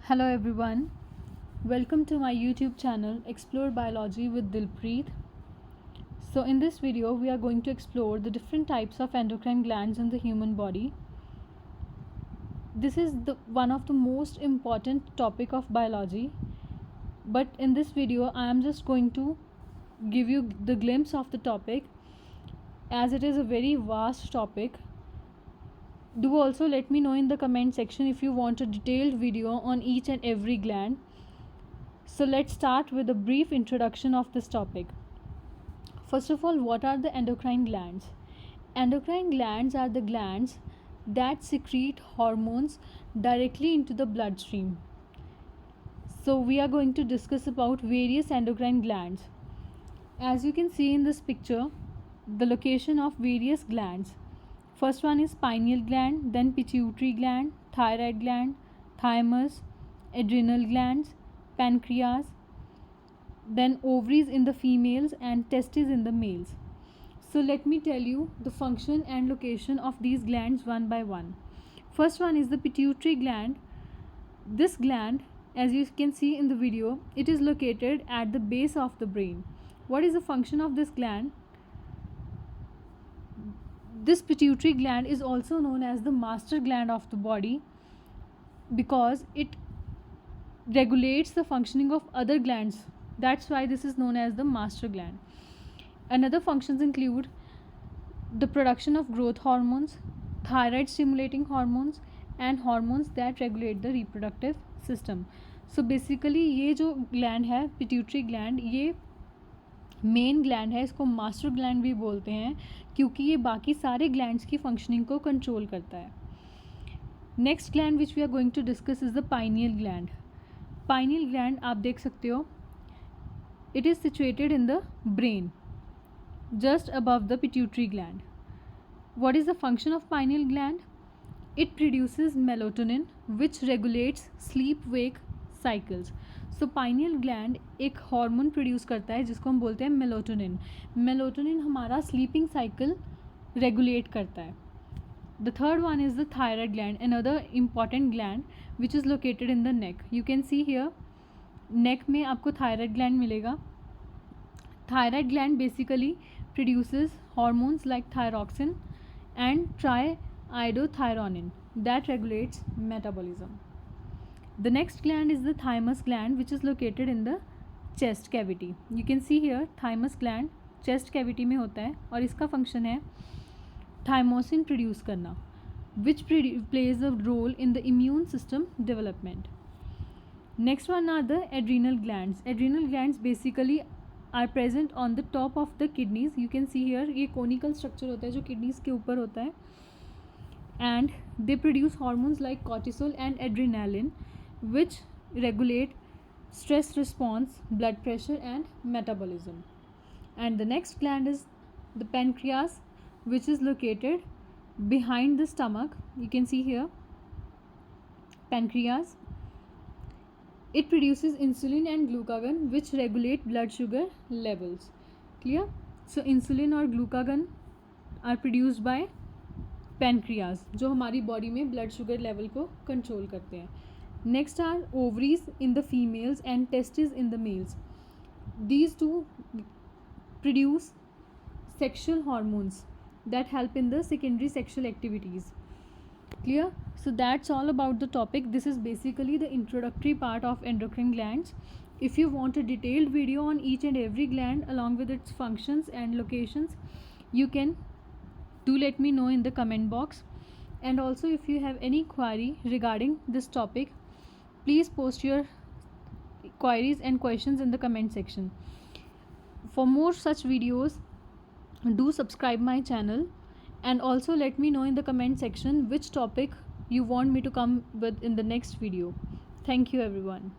Hello everyone, welcome to my YouTube channel Explore Biology with Dilpreet. So in this video we are going to explore the different types of endocrine glands in the human body. This is one of the most important topic of biology, but in this video I am just going to give you the glimpse of the topic as it is a very vast topic. Do also let me know in the comment section if you want a detailed video on each and every gland. So let's start with a brief introduction of this topic. First of all, what are the endocrine glands? Endocrine glands are the glands that secrete hormones directly into the bloodstream. So we are going to discuss about various endocrine glands. As you can see in this picture, the location of various glands. First one is pineal gland, then pituitary gland, thyroid gland, thymus, adrenal glands, pancreas, then ovaries in the females and testes in the males. So let me tell you the function and location of these glands one by one. First one is the pituitary gland. This gland, as you can see in the video, it is located at the base of the brain. What is the function of this gland? This pituitary gland is also known as the master gland of the body because it regulates the functioning of other glands. That's why this is known as the master gland. Another functions include the production of growth hormones, thyroid stimulating hormones and hormones that regulate the reproductive system. So basically ये जो gland है pituitary gland, ये main gland है, इसको master gland भी बोलते हैं क्योंकि ये बाकी सारे ग्लैंड्स की फंक्शनिंग को कंट्रोल करता है. Next gland which we are going to discuss is the pineal gland. Pineal gland आप देख सकते हो, it is situated in the brain just above the pituitary gland. What is the function of pineal gland? It produces melatonin which regulates sleep wake cycles. So pineal gland एक hormone produce करता है जिसको हम बोलते हैं melatonin. Melatonin हमारा sleeping cycle regulate करता है. The third one is the thyroid gland, another important gland which is located in the neck. You can see here neck में आपको thyroid gland मिलेगा. Thyroid gland basically produces hormones like thyroxine and triiodothyronine that regulates metabolism. The next gland is the thymus gland which is located in the chest cavity. You can see here thymus gland chest cavity में होता है और इसका function है thymosin produce करना which plays a role in the immune system development. Next one are the adrenal glands. Adrenal glands basically are present on the top of the kidneys. You can see here ये conical structure होता है जो kidneys के ऊपर होता है and they produce hormones like cortisol and adrenaline which regulate stress response, blood pressure and metabolism. And the next gland is the pancreas which is located behind the stomach. You can see here pancreas. It produces insulin and glucagon which regulate blood sugar levels. Clear? So insulin और glucagon are produced by pancreas जो हमारी body में blood sugar level को control करते हैं. Next are ovaries in the females and testes in the males. These two produce sexual hormones that help in the secondary sexual activities. Clear? So that's all about the topic. This is basically the introductory part of endocrine glands. If you want a detailed video on each and every gland along with its functions and locations, you can do let me know in the comment box. And also if you have any query regarding this topic, please post your queries and questions in the comment section. For more such videos, do subscribe my channel and also let me know in the comment section which topic you want me to come with in the next video. Thank you everyone.